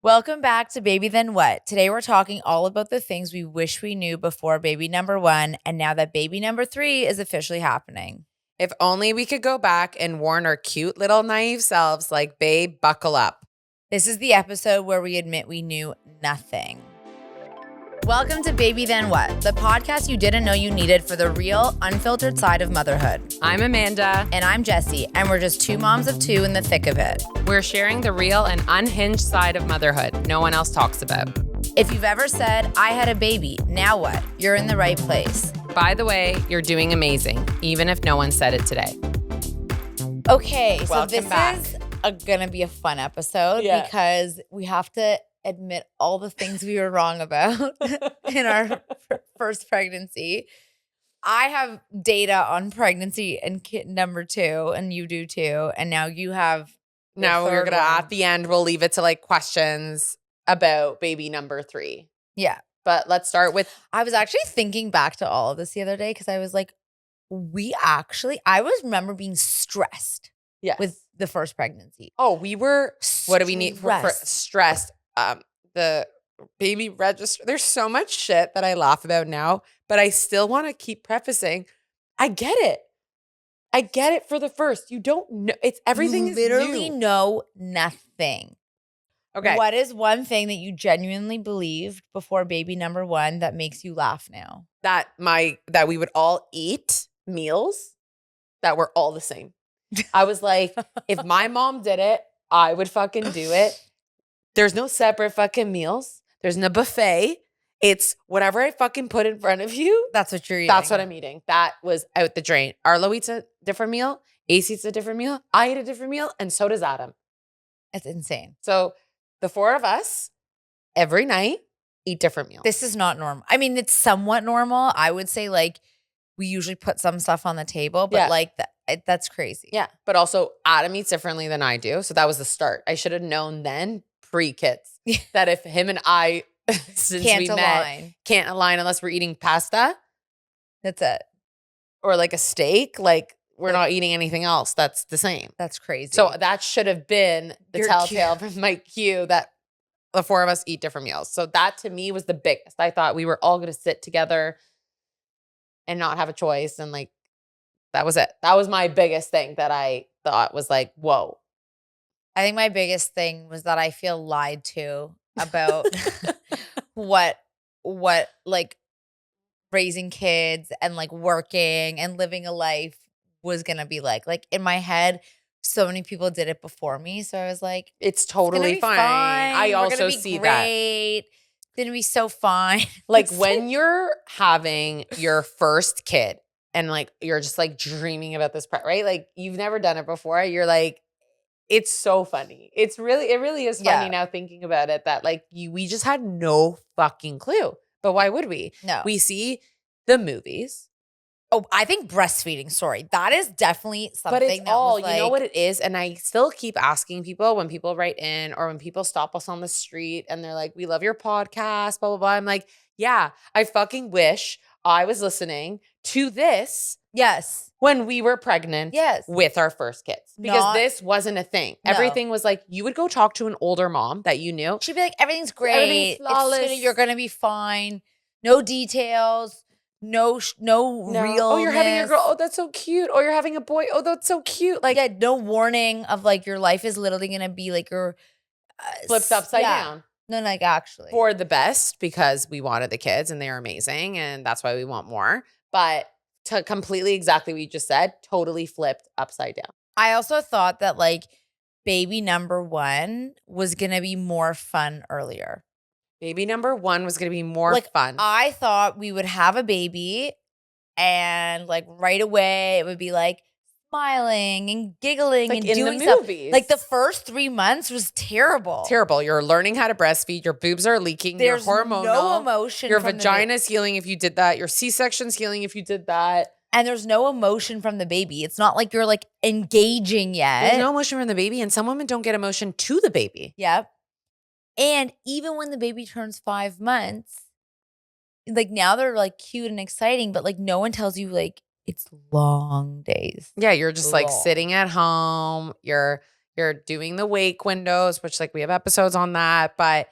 Welcome back to Baby Then What. Today we're talking all about the things we wish we knew before baby number 1 and now that baby number 3 is officially happening. If only we could go back and warn our cute little naive selves like, babe, buckle up. This is the episode where we admit we knew nothing. Welcome to Baby Then What, the podcast you didn't know you needed for the real, unfiltered side of motherhood. I'm Amanda. And I'm Jessie, and we're just two moms of two in the thick of it. We're sharing the real and unhinged side of motherhood no one else talks about. If you've ever said, I had a baby, now what? You're in the right place. By the way, you're doing amazing, even if no one said it today. Okay, so Welcome this back. is gonna be a fun episode because we have to admit all the things we were wrong about in our first pregnancy. I have data on pregnancy and kid number 2, and you do too. And now you have. Now we're third going to, one. at the end, we'll leave it to like questions about baby number 3. Yeah. But let's start with, I was actually thinking back to all of this the other day because I was like, remember being stressed with the first pregnancy. oh, we were, what do we need for stressed? The baby register. There's so much shit that I laugh about now, but I still want to keep prefacing. I get it. I get it for the first. You don't know. It's everything You is literally new. know nothing. Okay. What is one thing that you genuinely believed before baby number 1 that makes you laugh now? That we would all eat meals that were all the same. I was like, if my mom did it, I would fucking do it. There's no separate fucking meals. There's no buffet. It's whatever I fucking put in front of you. That's what you're eating. That's what I'm eating. That was out the drain. Arlo eats a different meal. AC eats a different meal. I eat a different meal. And so does Adam. It's insane. So the 4 of us, every night, eat different meals. This is not normal. I mean, it's somewhat normal. I would say like we usually put some stuff on the table, but like that's crazy. Yeah. But also Adam eats differently than I do. So that was the start. I should have known then, pre-kids, that if him and I, since Can't we align. met, can't align unless we're eating pasta That's it. or like a steak, like we're not eating anything else that's the same. That's crazy. So that should have been the Your telltale from my cue that the 4 of us eat different meals. So that to me was the biggest. I thought we were all going to sit together and not have a choice. And like, that was it. That was my biggest thing that I thought was like, whoa. I think my biggest thing was that I feel lied to about what like raising kids and like working and living a life was going to be like. Like in my head, so many people did it before me. So I was like, It's totally fine. I We're also gonna be see great. It's going to be so fine. Like when you're having your first kid and like you're just like dreaming about this, right? Like you've never done it before. You're like, it's so funny. It really is funny now thinking about it that like we just had no fucking clue. But why would we? No. We see the movies. Oh, I think breastfeeding, sorry. That is definitely something But it's that all, was like, you know what it is? And I still keep asking people when people write in or when people stop us on the street and they're like, we love your podcast, blah, blah, blah. I'm like, yeah, I fucking wish I was listening to this. Yes. When we were pregnant with our first kids. Because this wasn't a thing. No. Everything was like, you would go talk to an older mom that you knew. She'd be like, everything's great. Everything's flawless. You're going to be fine. No details. No real. Oh, you're having a girl. Oh, that's so cute. Oh, you're having a boy. Oh, that's so cute. Like, yeah, no warning of like your life is literally going to be like your flipped upside down. No, like actually. For the best because we wanted the kids and they are amazing and that's why we want more. But to completely exactly what you just said, totally flipped upside down. I also thought that like baby number 1 was going to be more fun earlier. Baby number 1 was going to be more fun. I thought we would have a baby and like right away it would be like smiling and giggling like and in doing the stuff. movies. Like the first 3 months was terrible. Terrible. You're learning how to breastfeed. Your boobs are leaking. There's you're hormonal. no emotion. Your from vagina's healing if you did that. Your C-section's healing if you did that. And there's no emotion from the baby. It's not like you're like engaging yet. There's no emotion from the baby. And some women don't get emotion to the baby. Yep. And even when the baby turns 5 months, like now they're like cute and exciting, but like no one tells you like it's long days. Yeah, you're just like sitting at home. You're You're doing the wake windows, which like we have episodes on that, but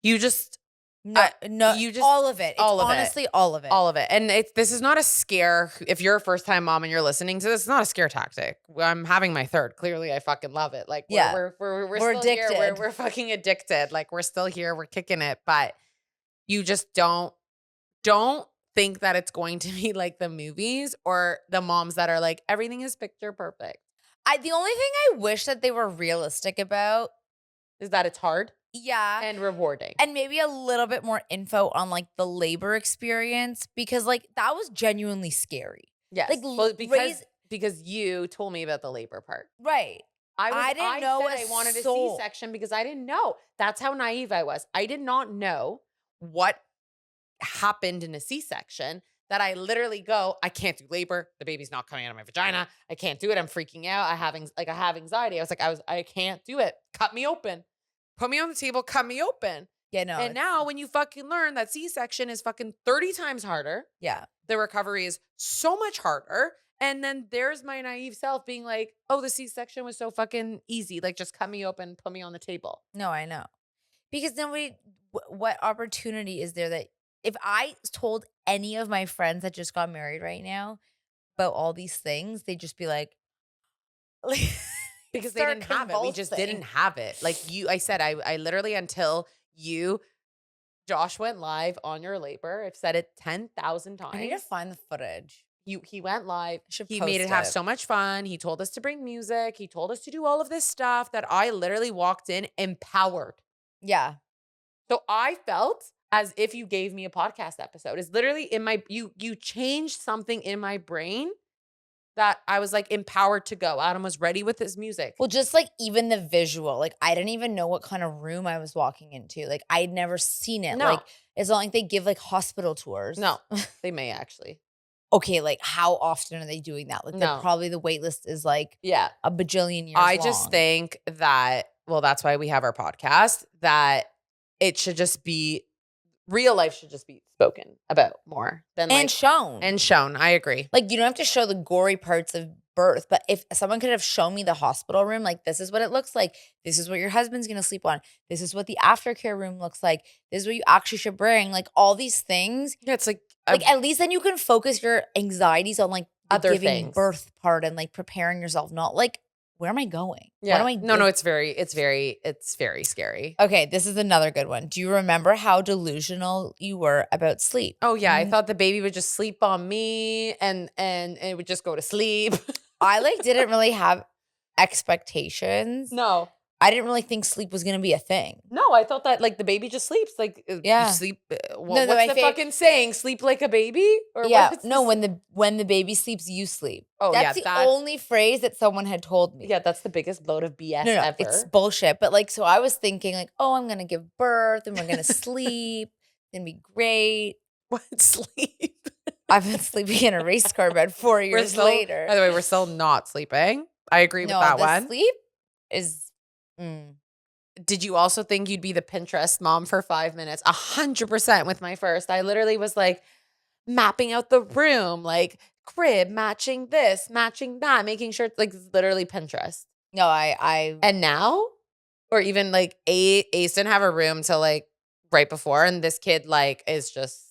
you just No, you just all of it. It's all of it. honestly all of it. All of it. And this is not a scare. If you're a first time mom and you're listening to this, it's not a scare tactic. I'm having my third. Clearly, I fucking love it. Like we're still addicted. here. We're fucking addicted. Like we're still here. We're kicking it. But you just don't think that it's going to be like the movies or the moms that are like, everything is picture perfect. The only thing I wish that they were realistic about is that it's hard. Yeah. And rewarding. And maybe a little bit more info on like the labor experience because like that was genuinely scary. Yes. Like well, because you told me about the labor part. Right. I didn't know I wanted a C-section because I didn't know. That's how naive I was. I did not know what happened in a C-section that I literally go, I can't do labor. The baby's not coming out of my vagina. I can't do it. I'm freaking out. I have anxiety. I can't do it. Cut me open. Put me on the table, cut me open. Yeah, no. And now when you fucking learn that C-section is fucking 30 times harder. Yeah. The recovery is so much harder. And then there's my naive self being like, oh, the C-section was so fucking easy. Like, just cut me open, put me on the table. No, I know. Because then what opportunity is there that if I told any of my friends that just got married right now about all these things, they'd just be like because they didn't have it. We just didn't have it. Like I said, I literally, until Josh went live on your labor. I've said it 10,000 times. I need to find the footage. He went live. He made it have so much fun. He told us to bring music. He told us to do all of this stuff that I literally walked in empowered. Yeah. So I felt as if you gave me a podcast episode. It's literally in my, you changed something in my brain that I was like empowered to go. Adam was ready with his music. Well, just like even the visual, like I didn't even know what kind of room I was walking into. Like I'd never seen it. No. Like it's not like they give like hospital tours. No, they may actually. Okay, like how often are they doing that? Like probably the wait list is like a bajillion years I long. just think that, well, that's why we have our podcast, that it should just be, real life should just be spoken about more than and shown. And shown. I agree. Like you don't have to show the gory parts of birth, but if someone could have shown me the hospital room, like this is what it looks like. This is what your husband's going to sleep on. This is what the aftercare room looks like. This is what you actually should bring. Like all these things. Yeah, it's like at least then you can focus your anxieties on like the other giving things. Birth part and like preparing yourself, not like where am I going? Yeah. What am I doing? No, it's very scary. Okay, this is another good one. Do you remember how delusional you were about sleep? Oh yeah, I thought the baby would just sleep on me and it would just go to sleep. I like didn't really have expectations. No. I didn't really think sleep was going to be a thing. No, I thought that like the baby just sleeps. Like you sleep. What's the fucking saying? Sleep like a baby? Or yeah. No, when the baby sleeps, you sleep. Oh, that's the only phrase that someone had told me. Yeah, that's the biggest load of BS ever. It's bullshit. But like, so I was thinking like, oh, I'm going to give birth and we're going to sleep. It's going to be great. What sleep? I've been sleeping in a race car bed 4 years later. By the way, we're still not sleeping. I agree with that one. Sleep is... Did you also think you'd be the Pinterest mom for 5 minutes? 100% with my first. I literally was like mapping out the room, like crib, matching this, matching that, making sure it's like literally Pinterest. No, I and now, or even like Ace didn't have a room till like right before, and this kid like is just,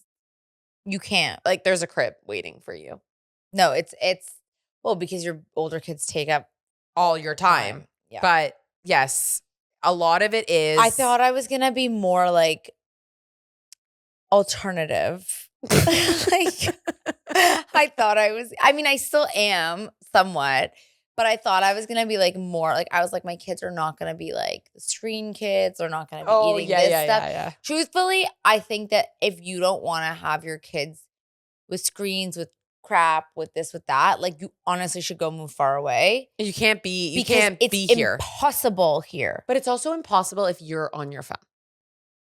you can't, like there's a crib waiting for you. No, it's well, because your older kids take up all your time. Yeah. But yes, a lot of it is. I thought I was gonna be more like alternative. Like I thought I was. I mean, I still am somewhat, but I thought I was gonna be like more like I was like my kids are not gonna be like the screen kids. They're not gonna be eating this stuff. Yeah. Truthfully, I think that if you don't want to have your kids with screens, with crap, with this, with that, like you honestly should go move far away. You can't be here. It's impossible here. But it's also impossible if you're on your phone.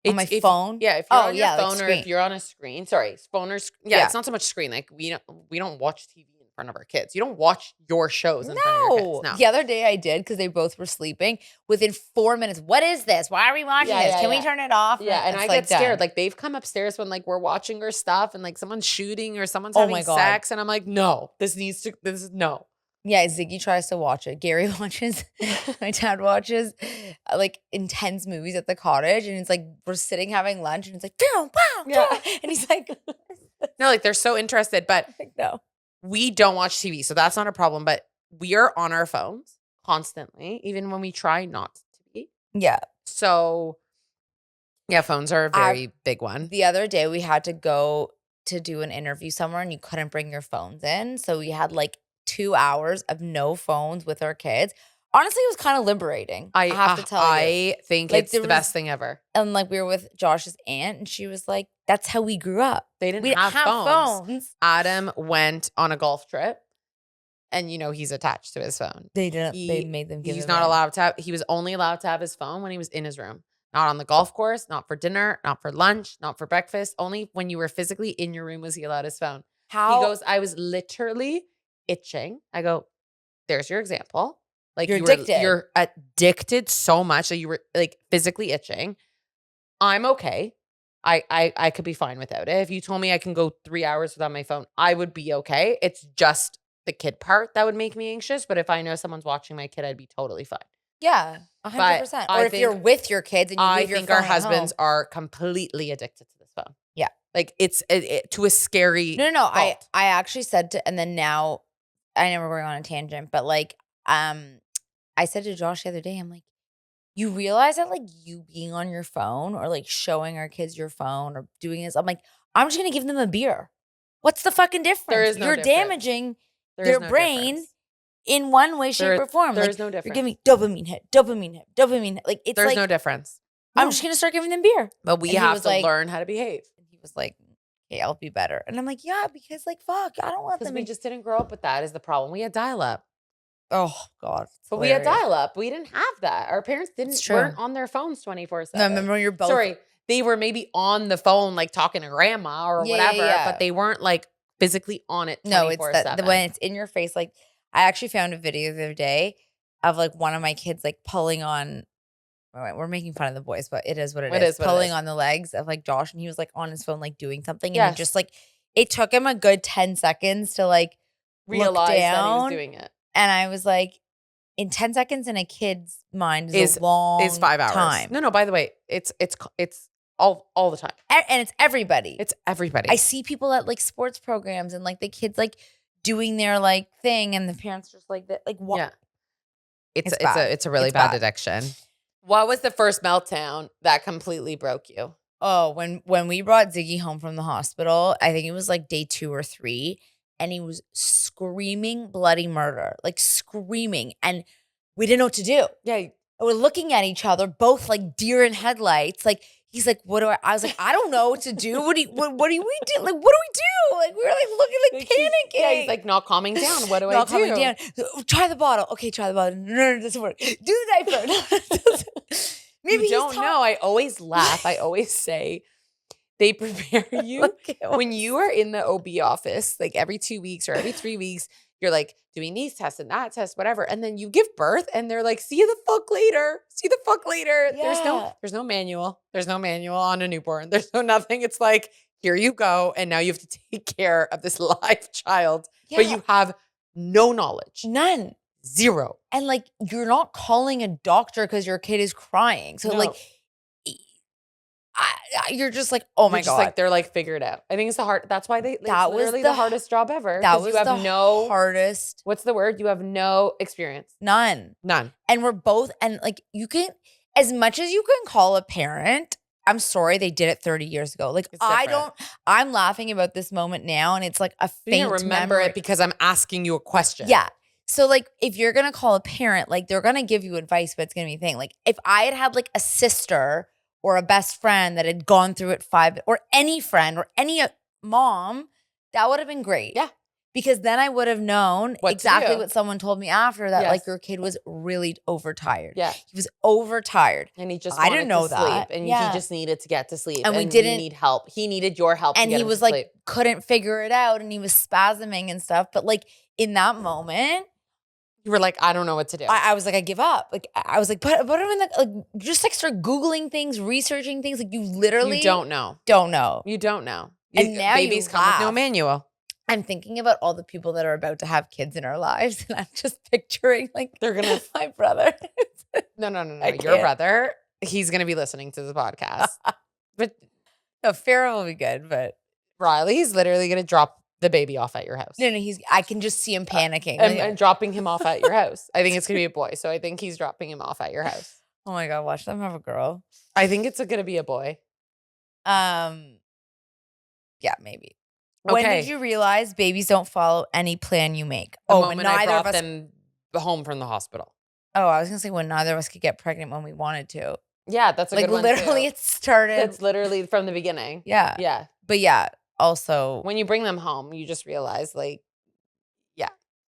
On my phone? Yeah, if you're on your phone, like or if you're on a screen. Sorry, phone or yeah, it's not so much screen. Like we don't watch TV in front of our kids. You don't watch your shows in front of your kids. No. The other day I did because they both were sleeping. Within 4 minutes, what is this? Why are we watching this? Can we turn it off? Yeah, and I get scared. Like they've come upstairs when like we're watching our stuff and like someone's shooting or someone's having sex, and I'm like, no, this is no. Yeah, Ziggy tries to watch it. Gary watches, my dad watches like intense movies at the cottage, and it's like we're sitting having lunch, and it's like, boom, wow, Yeah. and he's like, No, like they're so interested, but like, no. we don't watch TV, so that's not a problem. But we are on our phones constantly, even when we try not to be. Yeah. So, yeah, phones are a very big one. The other day we had to go to do an interview somewhere, and you couldn't bring your phones in, so we had like 2 hours of no phones with our kids. Honestly, it was kind of liberating. I have to tell you. I think Like, it's the best thing ever. And like we were with Josh's aunt, and she was like, "That's how we grew up. They didn't We didn't have phones. phones." Adam went on a golf trip, and he's attached to his phone. They didn't. They made them give. He's not allowed to have. He was only allowed to have his phone when he was in his room. Not on the golf course. Not for dinner. Not for lunch. Not for breakfast. Only when you were physically in your room was he allowed his phone. How? He goes, I was literally itching. I go, there's your example. Like You're addicted. You're addicted so much that you were like physically itching. I'm okay. I could be fine without it. If you told me I can go 3 hours without my phone, I would be okay. It's just the kid part that would make me anxious. But if I know someone's watching my kid, I'd be totally fine. Yeah, 100%. Or if you're with your kids and you leave your phone our husbands are completely addicted to this phone. Yeah. Like it's to a scary No. fault. I actually said to, and then now I know we're going on a tangent, but like, I said to Josh the other day, I'm like, you realize that like you being on your phone or like showing our kids your phone or doing this, I'm like, I'm just going to give them a beer. What's the fucking difference? There is no You're difference. damaging their brain difference. in one way, shape, or form. There's like, no difference. You're giving dopamine hit. Like it's There's like, no difference. I'm just going to start giving them beer. But we And he have was to like- learn how to behave. And he was like, okay, I'll be better. And I'm like, yeah, because like, fuck, I don't want Because them. we just didn't grow up with that is the problem. We had dial-up. Oh, God. But we had dial-up. We didn't have that. Our parents weren't on their phones 24/7. No, remember when you're both. Sorry. They were maybe on the phone, like talking to grandma or whatever, but they weren't like physically on it 24/7. No, it's when it's in your face. Like, I actually found a video the other day of like one of my kids like pulling on. We're making fun of the boys, but it is what it is. Pulling on the legs of like Josh, and he was like on his phone, like doing something, and he just like it took him a good 10 seconds to like realize look that he was down, doing it. and I was like, in 10 seconds in a kid's mind is a long is 5 hours. time. No, by the way, it's all the time. And it's everybody. It's everybody. I see people at like sports programs and like the kids like doing their like thing, and the parents just like that. Like what? Yeah. It's a really It's bad bad. addiction. What was the first meltdown that completely broke you? Oh, when we brought Ziggy home from the hospital, I think it was like day 2 or 3, and he was screaming bloody murder, like screaming, and we didn't know what to do. Yeah. We're looking at each other, both like deer in headlights. Like he's like, "What do I?" I was like, "I don't know what to do. What do we do? Like, what do we do?" Like we were like looking, like panicking. Yeah, he's like not calming down. What do I do? Not calming down. Try the bottle. Okay, try the bottle. No, it doesn't work. Do the diaper. No, it doesn't. Maybe you don't know. I always laugh. I always say they prepare you when you are in the OB office, like every 2 weeks or every 3 weeks. You're like doing these tests and that test, whatever. And then you give birth and they're like, see you the fuck later. See the fuck later. Yeah. There's no manual. There's no manual on a newborn. There's no nothing. It's like, here you go. And now you have to take care of this live child. Yeah. But you have no knowledge. None. Zero. And like, you're not calling a doctor because your kid is crying. So like, you're just like, oh my God. Like, they're like, figure it out. I think it's that's why that was literally the hardest job ever. That was you have the hardest. What's the word? You have no experience. None. And we're both, and like you can, as much as you can call a parent, I'm sorry they did it 30 years ago. Like I'm laughing about this moment now, and it's like a faint remember memory. it because I'm asking you a question. Yeah. So like if you're going to call a parent, like they're going to give you advice, but it's going to be a thing. Like if I had like a sister or a best friend that had gone through it or any friend or any mom, that would have been great. Yeah. Because then I would have known exactly what someone told me after that, like your kid was really overtired. Yeah. He was overtired. And he just I didn't know to that. sleep. And he just needed to get to sleep. And we didn't need help. He needed your help. And to get he him was to like, sleep. couldn't figure it out. And he was spasming and stuff. But like in that moment, you were like, I don't know what to do. I was like, I give up. Like I was like, put him in the, like, just like start Googling things, researching things. Like you literally don't know. Don't know. You don't know. And now babies come with no manual. I'm thinking about all the people that are about to have kids in our lives, and I'm just picturing like They're gonna my brother. no. I Your can't. brother, he's gonna be listening to the podcast. But No, Farrah will be good, but Riley's literally gonna drop the baby off at your house. no, I can just see him panicking. And dropping him off at your house. I think it's gonna be a boy, so I think he's dropping him off at your house. Oh my God, watch them have a girl. I think it's gonna be a boy. Yeah, maybe. When Okay. did you realize babies don't follow any plan you make? The when moment I brought them home from the hospital. Oh, I was gonna say when neither of us could get pregnant when we wanted to. Yeah, that's a Like good one literally, too. it started. It's literally from the beginning. Yeah, Yeah. but yeah. Also, When you bring them home, you just realize like, yeah.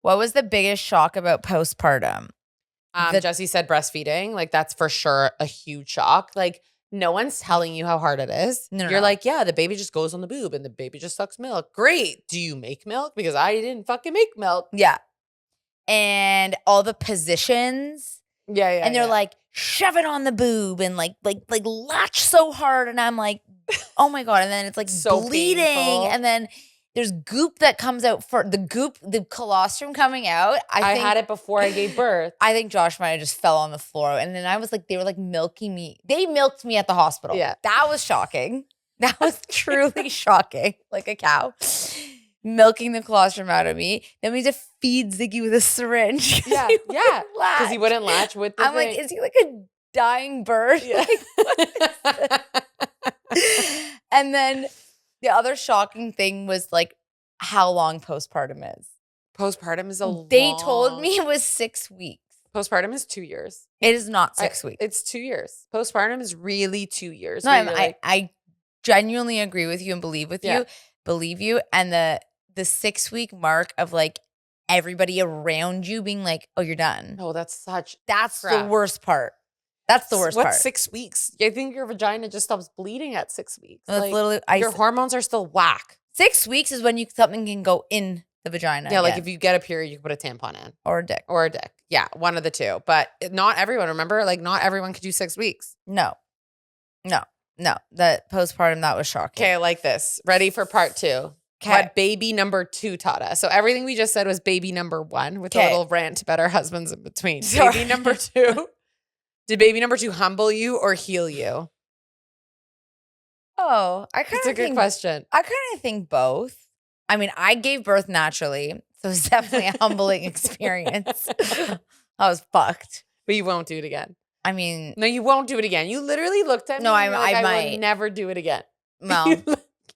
what was the biggest shock about postpartum? Jesse said breastfeeding. Like that's for sure a huge shock. Like no one's telling you how hard it is. No, You're no. like, yeah, the baby just goes on the boob and the baby just sucks milk. Great. Do you make milk? Because I didn't fucking make milk. Yeah, and all the positions. Yeah. And they're like, shove it on the boob and like latch so hard. And I'm like, oh my God. And then it's like So bleeding. painful. And then there's goop that comes out for the colostrum coming out. I had it before I gave birth. I think Josh might have just fell on the floor. And then I was like, they were like milking me. They milked me at the hospital. Yeah. That was shocking. That was truly shocking. Like a cow. Milking the colostrum out of me. Then we had to feed Ziggy with a syringe. Yeah. He Yeah. wouldn't Because he latch. wouldn't latch with the I'm thing. like, is he like a dying bird? Yeah. And then the other shocking thing was like how long postpartum is. Postpartum is They told me it was 6 weeks. Postpartum is 2 years. It is not 6 weeks. It's 2 years. Postpartum is really 2 years. No, where you're like, I genuinely agree with you and believe you. And the 6 week mark of like everybody around you being like, oh, you're done. oh, that's That's crap. the worst part. That's the worst part. What's 6 weeks? I think your vagina just stops bleeding at 6 weeks. That's Like, literally your hormones are still whack. 6 weeks is when something can go in the vagina. Yeah, like again. if you get a period, you can put a tampon in. Or a dick. Or a dick. Yeah, one of the two. But not everyone, remember? Like not everyone could do 6 weeks. No. That postpartum, that was shocking. Okay, I like this. Ready for part 2. What baby number 2 taught us. So everything we just said was baby number 1 with a little rant about our husbands in between. Sorry. Baby number 2. Did baby number 2 humble you or heal you? Oh, It's a good question. I kind of think both. I mean, I gave birth naturally, so it's definitely a humbling experience. I was fucked. But you won't do it again. I mean, No, you won't do it again. You literally looked at me. No, and you're like, I I might. will never do it again. well,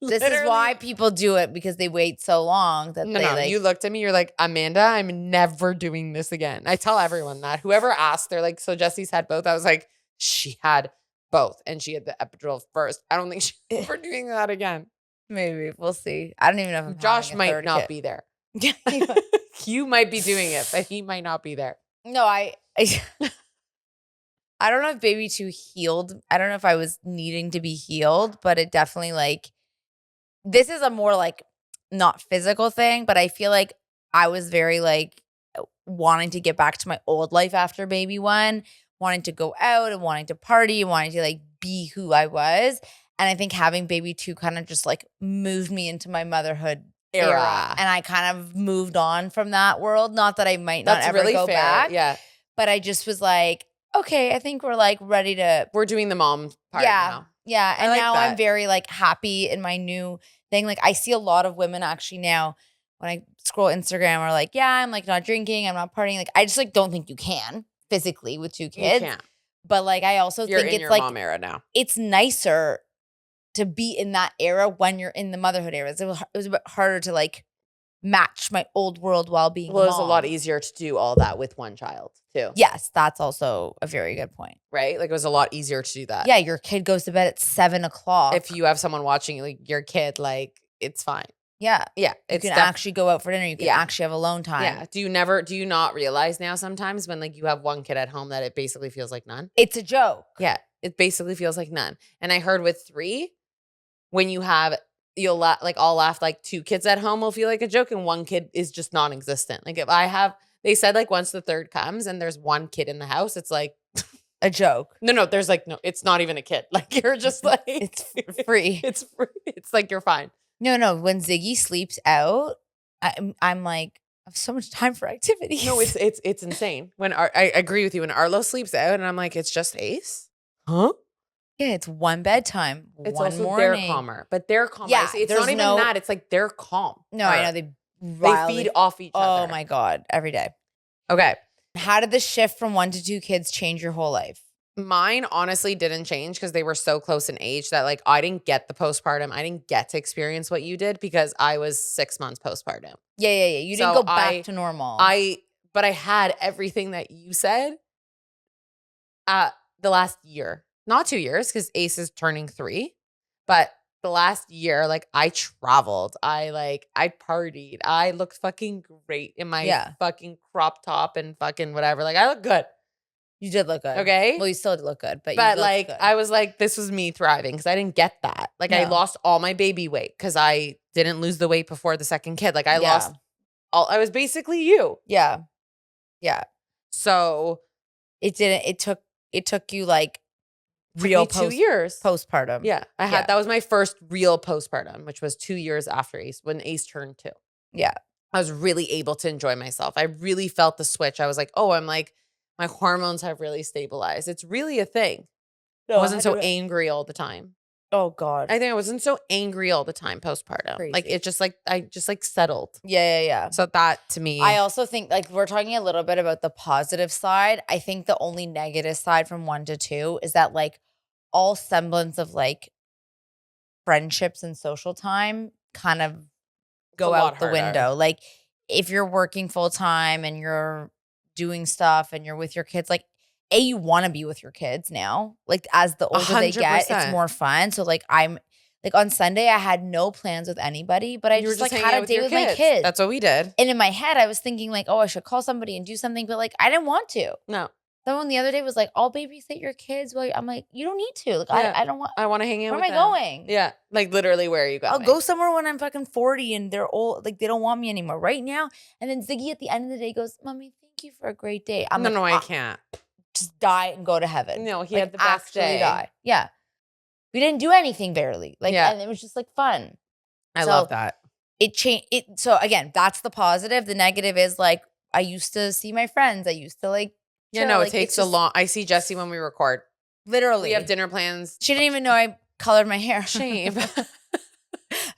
this is why people do it because they wait so long that No, they no. like. You looked at me. You're like, Amanda, I'm never doing this again. I tell everyone that. Whoever asked, they're like, so Jesse's had both. I was like, she had both, and she had the epidural first. I don't think she's ever doing that again. Maybe we'll see. I don't even know if I'm Josh having a might third not kid. be there. Yeah, You might be doing it, but he might not be there. no, I don't know if baby 2 healed. I don't know if I was needing to be healed, but it definitely like this is a more like not physical thing, but I feel like I was very like wanting to get back to my old life after baby 1, wanting to go out and wanting to party and wanting to like be who I was. And I think having baby 2 kind of just like moved me into my motherhood era. And I kind of moved on from that world. Not that I might not ever go back. Yeah. But I just was like, okay, I think we're like ready to. We're doing the mom part now. Yeah. And like now that. I'm very like happy in my new thing. Like I see a lot of women actually now when I scroll Instagram are like, yeah, I'm like not drinking. I'm not partying. Like I just like don't think you can physically with 2 kids. You can't. But like I also You're think in it's your like mom era now. it's nicer to be in that era when you're in the motherhood era. It was a bit harder to like match my old world while being Well, a it was a lot mom. easier to do all that with one child too. Yes, that's also a very good point. Right? Like it was a lot easier to do that. Yeah, your kid goes to bed at 7:00. If you have someone watching like your kid, like it's fine. Yeah, Yeah. you can actually go out for dinner. You can Yeah. actually have alone time. Yeah. Do you not realize now sometimes when like you have one kid at home that it basically feels like none? It's a joke. Yeah. It basically feels like none. And I heard with 3, when you have you'll like all laugh like 2 kids at home will feel like a joke and 1 kid is just non-existent. Like if I have they said like once the 3rd comes and there's 1 kid in the house, it's like A joke. no, there's like no, it's not even a kid. Like you're just like It's free. It's free. It's like you're fine. No. When Ziggy sleeps out, I'm like, I have so much time for activities. No, it's insane. When I agree with you. When Arlo sleeps out and I'm like, it's just Ace? Huh? Yeah, it's one bedtime, It's one also they're morning. calmer. But they're calmer. Yeah, It's there's not even no that. It's like they're calm. No, I know they Feed off each other. Oh my God, every day. Okay. How did the shift from 1 to 2 kids change your whole life? Mine honestly didn't change because they were so close in age that like I didn't get the postpartum. I didn't get to experience what you did because I was 6 months postpartum. Yeah. You didn't So go back to normal. But I had everything that you said the last year. Not 2 years because Ace is turning 3. But the last year, like I traveled. I partied. I looked fucking great in my fucking crop top and fucking whatever. Like I look good. You did look good. Okay. Well, you still did look good, but you like good. I was like, this was me thriving because I didn't get that. Like I lost all my baby weight because I didn't lose the weight before the second kid. Like I lost all. I was basically you. Yeah. So it didn't. It took you like real 2 years postpartum. Yeah, I had that was my first real postpartum, which was 2 years after Ace when Ace turned 2. Yeah, I was really able to enjoy myself. I really felt the switch. I was like, oh, I'm like my hormones have really stabilized. It's really a thing. No, I wasn't so angry all the time. Oh God, I think I wasn't so angry all the time postpartum. Crazy. Like it just like I just like settled. Yeah. So that to me, I also think like we're talking a little bit about the positive side. I think the only negative side from 1 to 2 is that like all semblance of like friendships and social time kind of go out the window. Like if you're working full time and you're doing stuff and you're with your kids, like you want to be with your kids now. Like as the older they get, it's more fun. So like I'm like on Sunday, I had no plans with anybody, but I just like had a day with my kids. That's what we did. And in my head, I was thinking like, oh, I should call somebody and do something, but like I didn't want to. No. Someone the other day was like, I'll babysit your kids. Well, I'm like, you don't need to. Like I don't want. I want to hang out. Where with am I going? Yeah, like literally, where are you going? I'll go somewhere when I'm fucking 40 and they're old. Like they don't want me anymore right now. And then Ziggy at the end of the day goes, "Mommy, thank you for a great day." I'm no, I can't. Just die and go to heaven. No, he had the best day. Die. Yeah, we didn't do anything barely. Like, and it was just like fun. I love that. It changed. So again, that's the positive. The negative is like I used to see my friends. I used to like. Yeah, no, it takes a long. I see Jessie when we record. Literally, we have dinner plans. She didn't even know I colored my hair. Shame.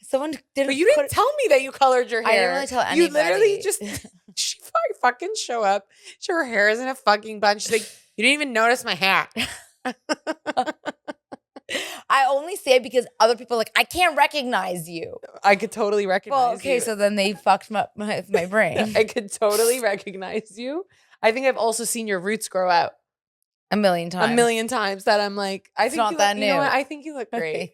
Someone did. But you didn't tell me that you colored your hair. I didn't really tell anybody. You literally just. She fucking show up. Her hair is in a fucking bunch. She's like, you didn't even notice my hair. I only say it because other people are like, I can't recognize you. I could totally recognize you. Well, okay, so then they fucked my brain. I could totally recognize you. I think I've also seen your roots grow out. A million times that I'm like, I think not that new. You know what? I think you look great.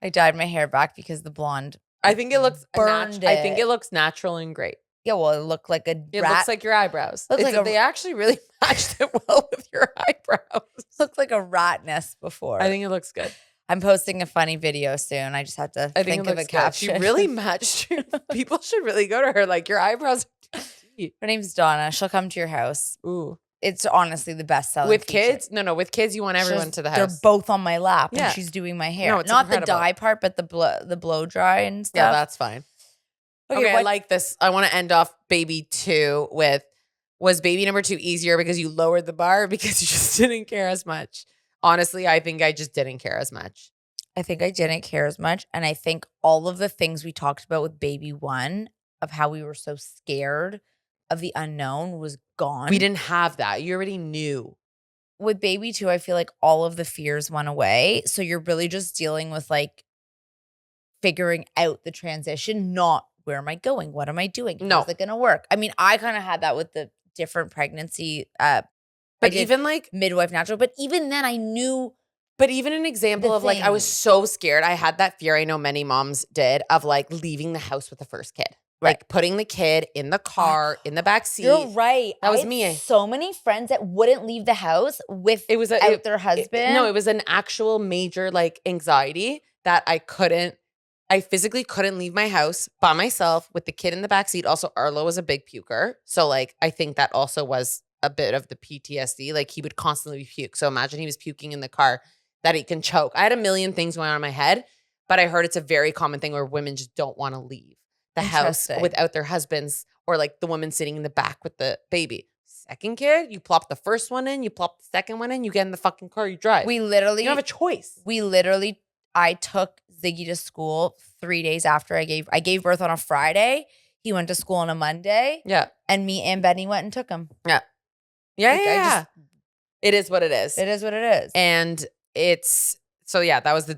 I dyed my hair back because the blonde. I think it looks I think it looks natural and great. Yeah, well, it looked like It looks like your eyebrows. They actually really matched it well with your eyebrows. Looked like a rat nest before. I think it looks good. I'm posting a funny video soon. I just have to think of a caption. She really matched you. People should really go to her. Like your eyebrows are too deep. Her name's Donna. She'll come to your house. Ooh. It's honestly the best selling with kids. No, with kids, you want everyone to the house. They're both on my lap and she's doing my hair. No, it's not incredible. the dye part, but the blow dry and stuff. Yeah, that's fine. Okay, I like this. I want to end off baby 2 with, was baby number 2 easier because you lowered the bar or because you just didn't care as much? Honestly, I think I just didn't care as much. I think I didn't care as much. And I think all of the things we talked about with baby 1 of how we were so scared of the unknown was gone. We didn't have that. You already knew. With baby 2, I feel like all of the fears went away. So you're really just dealing with like figuring out the transition, not where am I going? What am I doing? How's it going to work? I mean, I kind of had that with the different pregnancy. But even like midwife natural, but even then I knew. But even an example of like, I was so scared. I had that fear. I know many moms did of like leaving the house with the first kid. Like putting the kid in the car, in the back seat. You're right. That was me. So many friends that wouldn't leave the house without their husband. No, it was an actual major like anxiety that I physically couldn't leave my house by myself with the kid in the back seat. Also, Arlo was a big puker. So like, I think that also was a bit of the PTSD. Like he would constantly puke. So imagine he was puking in the car that he can choke. I had a million things going on in my head, but I heard it's a very common thing where women just don't want to leave. the house Interesting. without their husbands, or like the woman sitting in the back with the baby. Second kid, you plop the first one in, you plop the second one in, you get in the fucking car, you drive. We You literally don't have a choice. I took Ziggy to school 3 days after I gave birth on a Friday. He went to school on a Monday. Yeah. And me and Benny went and took him. Yeah. Yeah, Like, yeah. It is what it is. It is what it is. And it's, so yeah, that was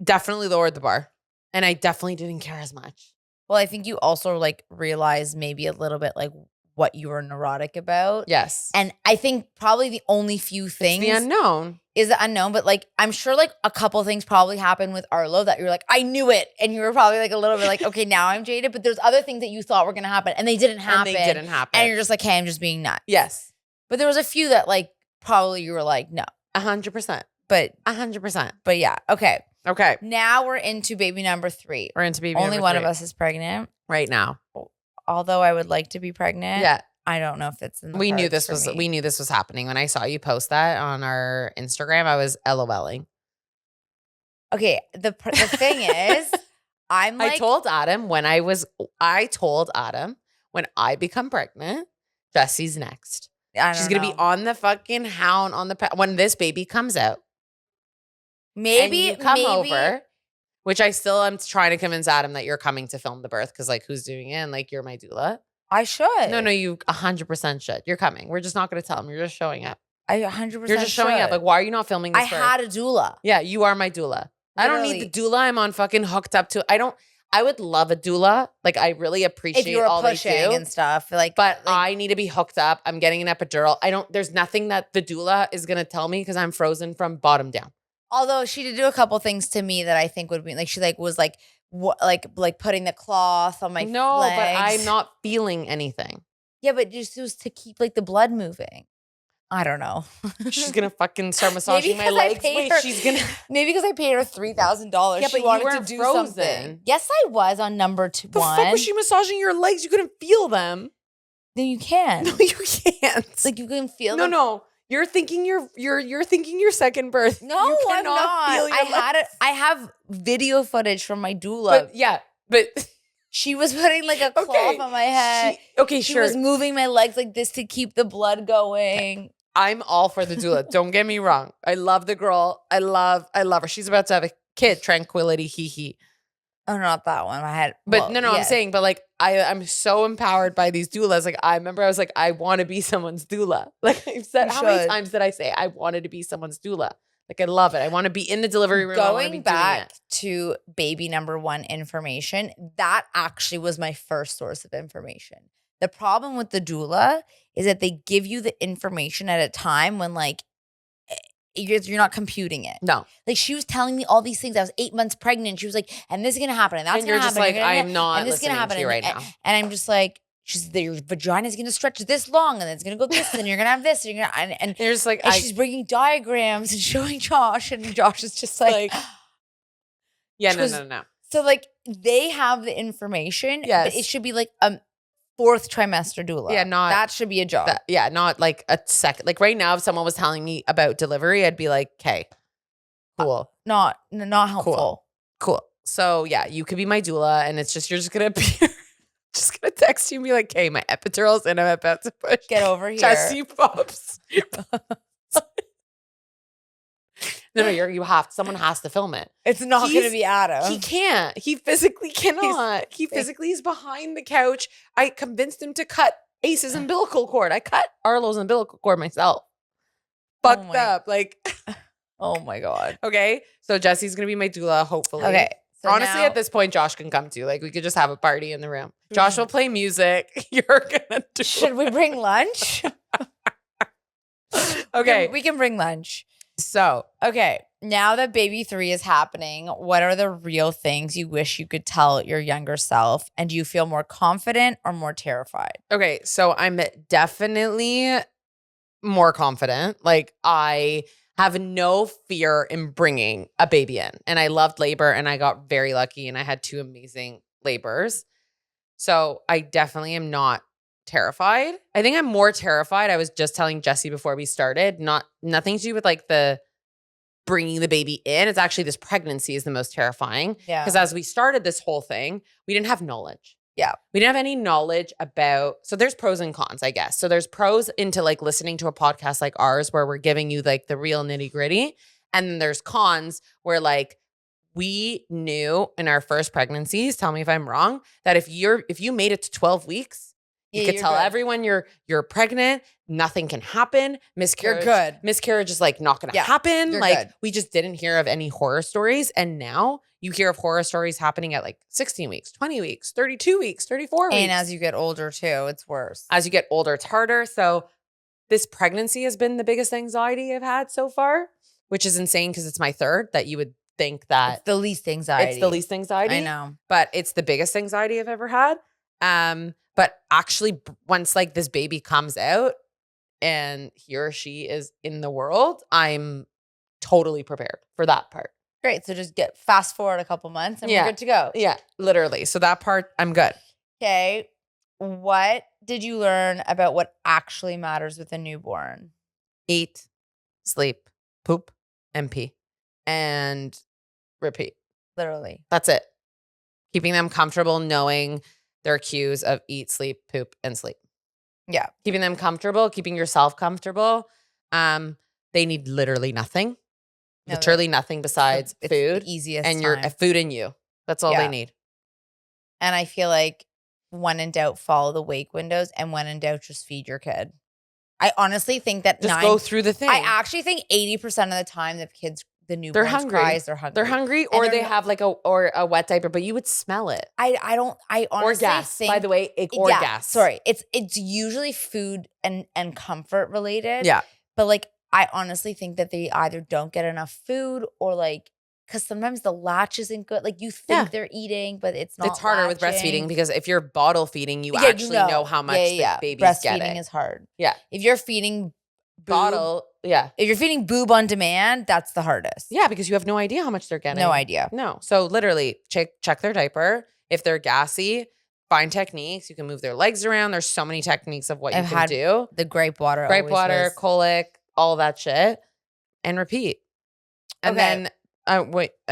definitely lowered the bar. And I definitely didn't care as much. Well, I think you also like realized maybe a little bit like what you were neurotic about. Yes. And I think probably the only few things It's the unknown. is the unknown, but like I'm sure like a couple things probably happened with Arlo that you're like, I knew it. And you were probably like a little bit like, okay, now I'm jaded. But there's other things that you thought were gonna happen and they didn't happen. And you're just like, hey, I'm just being nuts. Yes. But there was a few that like probably you were like, no. 100%. But 100%. But yeah, okay. Okay. Now we're into baby number 3. We're into baby Only number one 3. of us is pregnant. Right now. Although I would like to be pregnant. Yeah. I don't know if it's in the We knew cards this for me. we knew this was happening. When I saw you post that on our Instagram, I was LOLing. Okay, the thing is, I'm like, I told Adam when I become pregnant, Jesse's next. She's going to be on the fucking hound on the when this baby comes out. Maybe and you come over, which I still am trying to convince Adam that you're coming to film the birth because like who's doing it? And like you're my doula. I should. No, you 100% should. You're coming. We're just not going to tell him. You're just showing up. I 100%. You're just showing up. Like, why are you not filming this? I had a doula. Yeah, you are my doula. Literally. I don't need the doula. I'm on fucking hooked up to. I would love a doula. Like, I really appreciate if you were all pushing they do and stuff. But I need to be hooked up. I'm getting an epidural. There's nothing that the doula is gonna tell me because I'm frozen from bottom down. Although she did do a couple things to me that I think would be like she like was like what like putting the cloth on my legs. But I'm not feeling anything. Yeah, but just was to keep like the blood moving. I don't know. She's gonna fucking start massaging my legs. She's gonna maybe because I paid her $3,000. Yeah, but she wanted you weren't to do frozen. Something. Yes, I was on number 2. The fuck was she massaging your legs? You couldn't feel them. No, you can. No, you can't. Like you can feel them. No. You're thinking you're thinking your second birth. No, you I'm not. Feel your legs. I have video footage from my doula. But yeah, but she was putting like a cloth on my head. She was moving my legs like this to keep the blood going. Okay. I'm all for the doula. Don't get me wrong. I love the girl. I love her. She's about to have a kid. Tranquility, hee. Oh, not that one. I had, but no, I'm saying, but like, I'm so empowered by these doulas. Like, I remember I was like, I want to be someone's doula. Like, I've said, how many times did I say I wanted to be someone's doula? Like, I love it. I want to be in the delivery room. Going back to baby number 1 information, that actually was my first source of information. The problem with the doula is that they give you the information at a time when like you're not computing it. No. Like she was telling me all these things. I was 8 months pregnant. She was like, and this is going to happen. And that's going to happen. And you're just like, I'm not listening to you right now. And I'm just like, your vagina is going to stretch this long and it's going to go this and you're going to have this. And you're going to, and you're just like, and she's bringing diagrams and showing Josh and Josh is just like yeah, no. So like they have the information. Yes. But it should be like a 4th trimester doula. Yeah, that should be a job. Not like a second. Like right now, if someone was telling me about delivery, I'd be like, okay, cool. Not helpful. Cool. So yeah, you could be my doula and it's just, you're just going to appear. Just gonna text you and be like, "Hey, my epidural's and I'm about to push. Get over here, Jesse Pops." No, you have. Someone has to film it. It's not gonna be Adam. He can't. He physically cannot. He physically is behind the couch. I convinced him to cut Ace's umbilical cord. I cut Arlo's umbilical cord myself. Fucked up. Like, oh my God. Okay, so Jesse's gonna be my doula. Hopefully. Okay. So honestly, at this point, Josh can come too. Like, we could just have a party in the room. Josh will play music. You're gonna do. Should we bring lunch? Okay, we can bring lunch. So, okay, now that baby 3 is happening, what are the real things you wish you could tell your younger self? And do you feel more confident or more terrified? Okay, so I'm definitely more confident. Like, I have no fear in bringing a baby in. And I loved labor and I got very lucky and I had 2 amazing labors. So I definitely am not terrified. I think I'm more terrified. I was just telling Jesse before we started, nothing to do with like the bringing the baby in. It's actually this pregnancy is the most terrifying. Yeah. Because as we started this whole thing, we didn't have knowledge. Yeah. We didn't have any knowledge about, so there's pros and cons, I guess. So there's pros into like listening to a podcast like ours where we're giving you like the real nitty gritty. And then there's cons where like we knew in our first pregnancies, tell me if I'm wrong, that if you made it to 12 weeks, you could tell everyone you're pregnant, nothing can happen. Miscarriage, you're good. Miscarriage is like not going to happen. You're Like good. we just didn't hear of any horror stories. And now you hear of horror stories happening at like 16 weeks, 20 weeks, 32 weeks, 34 weeks. And as you get older too, it's worse. As you get older, it's harder. So this pregnancy has been the biggest anxiety I've had so far, which is insane because it's my third that you would think that it's the least anxiety. It's the least anxiety. I know. But it's the biggest anxiety I've ever had. But actually once like this baby comes out and he or she is in the world, I'm totally prepared for that part. Great. So just fast forward a couple months and we're good to go. Yeah, literally. So that part, I'm good. Okay. What did you learn about what actually matters with a newborn? Eat, sleep, poop, and pee. And repeat. Literally. That's it. Keeping them comfortable, knowing their cues of eat, sleep, poop, and sleep. Yeah. Keeping them comfortable, keeping yourself comfortable. They need literally nothing. Literally nothing besides food. The easiest and your food and you. That's all they need. And I feel like when in doubt, follow the wake windows, and when in doubt, just feed your kid. I honestly think that just go through the thing. I actually think 80% of the time the newborn cries, they're hungry. They're hungry, or they have like a wet diaper, but you would smell it. I honestly or gas. think, by the way, or gas. Sorry, it's usually food and comfort related. Yeah, but like I honestly think that they either don't get enough food or like because sometimes the latch isn't good. Like you think they're eating, but it's not. It's harder with breastfeeding because if you're bottle feeding, you actually know how much the baby's getting. Breastfeeding is hard. Yeah, if you're feeding bottle. Yeah. If you're feeding boob on demand, that's the hardest. Yeah, because you have no idea how much they're getting. No idea. No. So literally check their diaper. If they're gassy, find techniques. You can move their legs around. There's so many techniques of what you can do. The grape water. Colic, all that shit. And repeat. And then I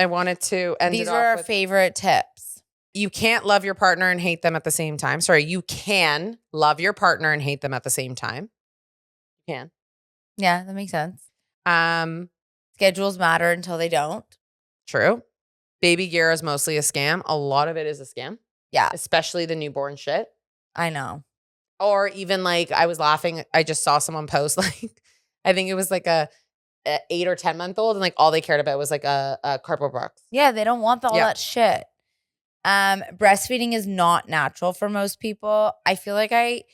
wanted to end These it were off our with, favorite tips. You can't love your partner and hate them at the same time. Sorry, you can love your partner and hate them at the same time. You can. Yeah, that makes sense. Schedules matter until they don't. True. Baby gear is mostly a scam. A lot of it is a scam. Yeah. Especially the newborn shit. I know. Or even like I was laughing. I just saw someone post like, I think it was like a 8 or 10 month old and like all they cared about was like a cardboard box. Yeah, they don't want all that shit. Breastfeeding is not natural for most people. I feel like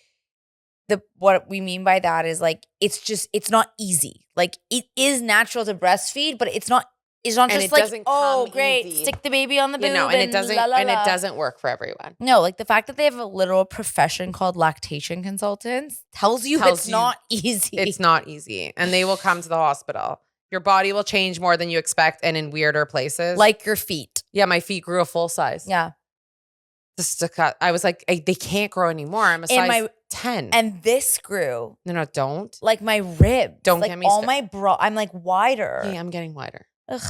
what we mean by that is like it's not easy. Like it is natural to breastfeed, but it's not just like, oh great, easy. Stick the baby on the boob and it doesn't work for everyone. No, like the fact that they have a literal profession called lactation consultants tells you it's not easy. It's not ezy. And they will come to the hospital. Your body will change more than you expect and in weirder places. Like your feet. Yeah, my feet grew a full size. Yeah. Just to cut. I was like, they can't grow anymore. I'm a size 10. And this grew. No, don't. Like my ribs. Don't like get me all my I'm like wider. Yeah, I'm getting wider. Ugh.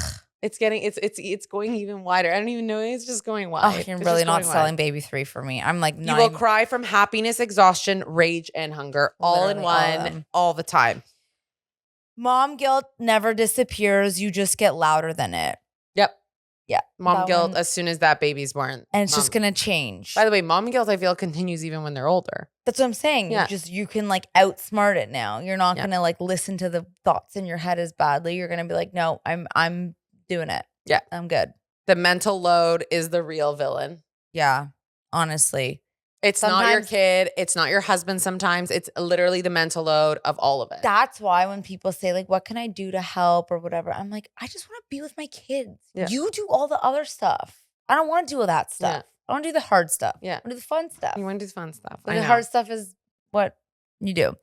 It's going even wider. I don't even know. It's just going wide. Oh, you're really not selling baby 3 for me. I'm like, you will cry from happiness, exhaustion, rage, and hunger all in one, all the time. Mom guilt never disappears. You just get louder than it. Yep. Yeah. Mom guilt as soon as that baby's born. And it's just going to change. By the way, mom guilt, I feel, continues even when they're older. That's what I'm saying. Yeah. You can like outsmart it now. You're not going to like listen to the thoughts in your head as badly. You're going to be like, no, I'm doing it. Yeah. I'm good. The mental load is the real villain. Yeah. Honestly. It's not your kid. It's not your husband sometimes. It's literally the mental load of all of it. That's why when people say like, what can I do to help or whatever? I'm like, I just want to be with my kids. Yeah. You do all the other stuff. I don't want to do all that stuff. Yeah. I want to do the hard stuff. Yeah. I want to do the fun stuff. You want to do the fun stuff. But the hard stuff is what you do.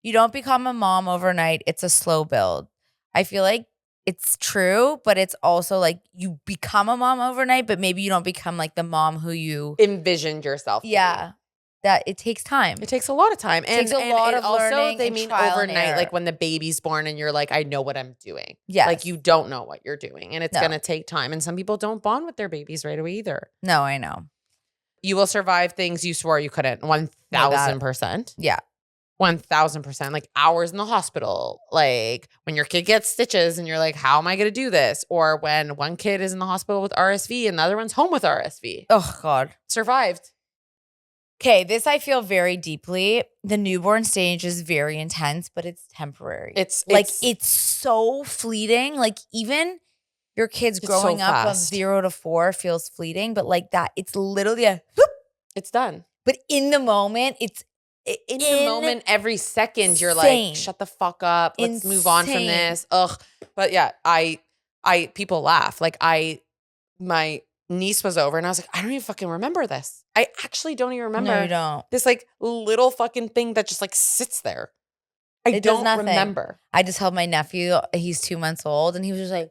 You don't become a mom overnight. It's a slow build. I feel like it's true, but it's also like you become a mom overnight, but maybe you don't become like the mom who you envisioned yourself. Yeah. that it takes time. It takes a lot of time. It takes a lot of also, learning they and mean trial and overnight, error. like when the baby's born and you're like, I know what I'm doing. Yes. Like you don't know what you're doing and it's No. going to take time. And some people don't bond with their babies right away either. No, I know. You will survive things you swore you couldn't. 1,000%. Yeah. 1,000%. Like hours in the hospital. Like when your kid gets stitches and you're like, how am I going to do this? Or when one kid is in the hospital with RSV and the other one's home with RSV. Oh, God. Survived. Okay, this I feel very deeply. The newborn stage is very intense, but it's temporary. It's so fleeting. Like even your kids growing up of 0 to 4 feels fleeting, but like that, it's literally a whoop. It's done. But in the moment, it's in the moment, every second, you're like, shut the fuck up. Let's move on from this. Ugh. But yeah, people laugh. Like my niece was over and I was like, I don't even fucking remember this. I actually don't even remember. No, you don't. This like little fucking thing that just like sits there. I don't remember. I just held my nephew. He's 2 months old and he was just like.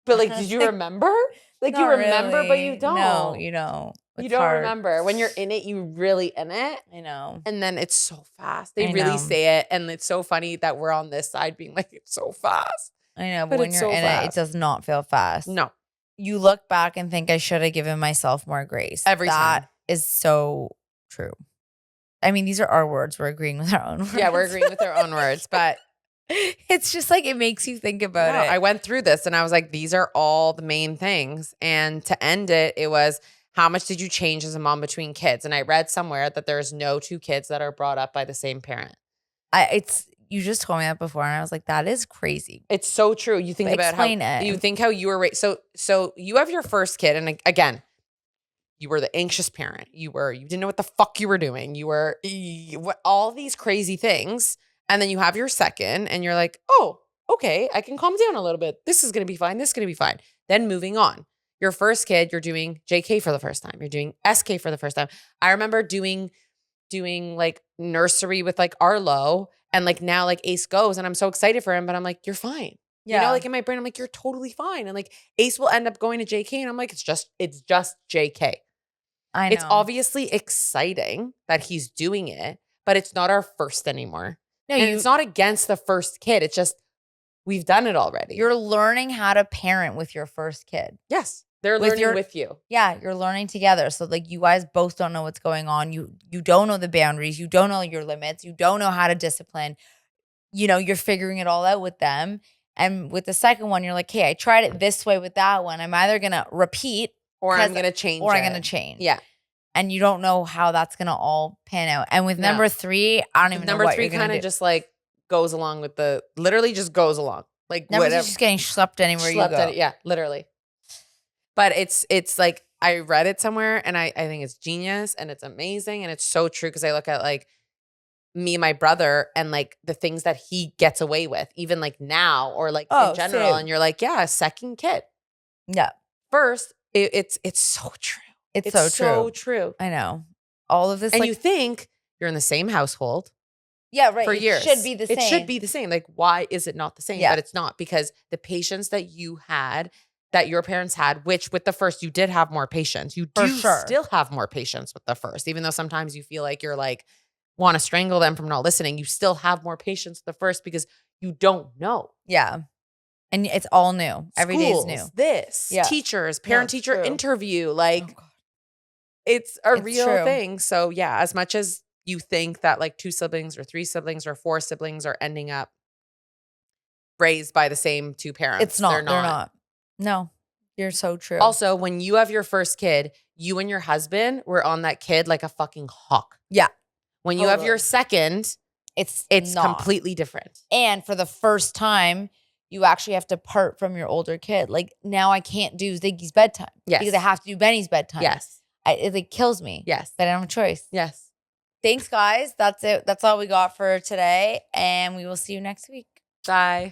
But like, did you remember? Like you remember, really. But you don't. No, you don't. You don't remember. When you're in it, you really in it. I know. And then it's so fast. They really say it. And it's so funny that we're on this side being like, it's so fast. I know. But when you're in it, it does not feel fast. No. You look back and think I should have given myself more grace. Every time. That is so true. I mean, these are our words. We're agreeing with our own words. Yeah, we're agreeing with our own words. But it's just like it makes you think about it. I went through this and I was like, these are all the main things. And to end it, it was, how much did you change as a mom between kids? And I read somewhere that there's no 2 kids that are brought up by the same parent. You just told me that before, and I was like, that is crazy. It's so true. You think about how you think how you were raised. So you have your first kid, and again, you were the anxious parent. You didn't know what the fuck you were doing. You were all these crazy things, and then you have your second, and you're like, oh, okay, I can calm down a little bit. This is gonna be fine. This is gonna be fine. Then moving on. Your first kid, you're doing JK for the first time. You're doing SK for the first time. I remember doing like nursery with like Arlo. And like now like Ace goes and I'm so excited for him, but I'm like, you're fine. Yeah. You know, like in my brain, I'm like, you're totally fine. And like Ace will end up going to JK and I'm like, it's just JK. I know. It's obviously exciting that he's doing it, but it's not our first anymore. No, and it's not against the first kid. It's just, we've done it already. You're learning how to parent with your first kid. Yes. They're learning with you. Yeah, you're learning together. So like you guys both don't know what's going on. You don't know the boundaries. You don't know your limits. You don't know how to discipline. You know, you're figuring it all out with them. And with the second one, you're like, hey, I tried it this way with that one. I'm either going to repeat or I'm going to change. Or I'm going to change. Yeah. And you don't know how that's going to all pan out. And with number 3, I don't even know what you're going to do. Number 3 kind of just like goes along with literally just goes along. Like number 2 is just getting schlepped anywhere you go. Yeah, literally. But it's like, I read it somewhere and I think it's genius and it's amazing and it's so true because I look at like me and my brother and like the things that he gets away with, even like now or like in general. Same. And you're like, yeah, a second kid. Yeah. First, it's so true. It's so true. I know. All of this. And you think you're in the same household. Yeah, right. For years. It should be the same. It should be the same. Like, why is it not the same? Yeah. But it's not because the patience that you had, that your parents had, which with the first, you did have more patience. You do still have more patience with the first, even though sometimes you feel like you're like, want to strangle them from not listening. You still have more patience with the first because you don't know. Yeah. And it's all new. Every day is new. Teachers, parent-teacher interview. Like, it's real thing. So yeah, as much as you think that like 2 siblings or 3 siblings or 4 siblings are ending up raised by the same 2 parents. It's not. They're not. No, you're so true. Also, when you have your first kid, you and your husband were on that kid like a fucking hawk. Yeah. When you have your second, it's completely different. And for the first time, you actually have to part from your older kid. Like now I can't do Ziggy's bedtime. Yes. Because I have to do Benny's bedtime. Yes. It like kills me. Yes. But I don't have a choice. Yes. Thanks, guys. That's it. That's all we got for today. And we will see you next week. Bye.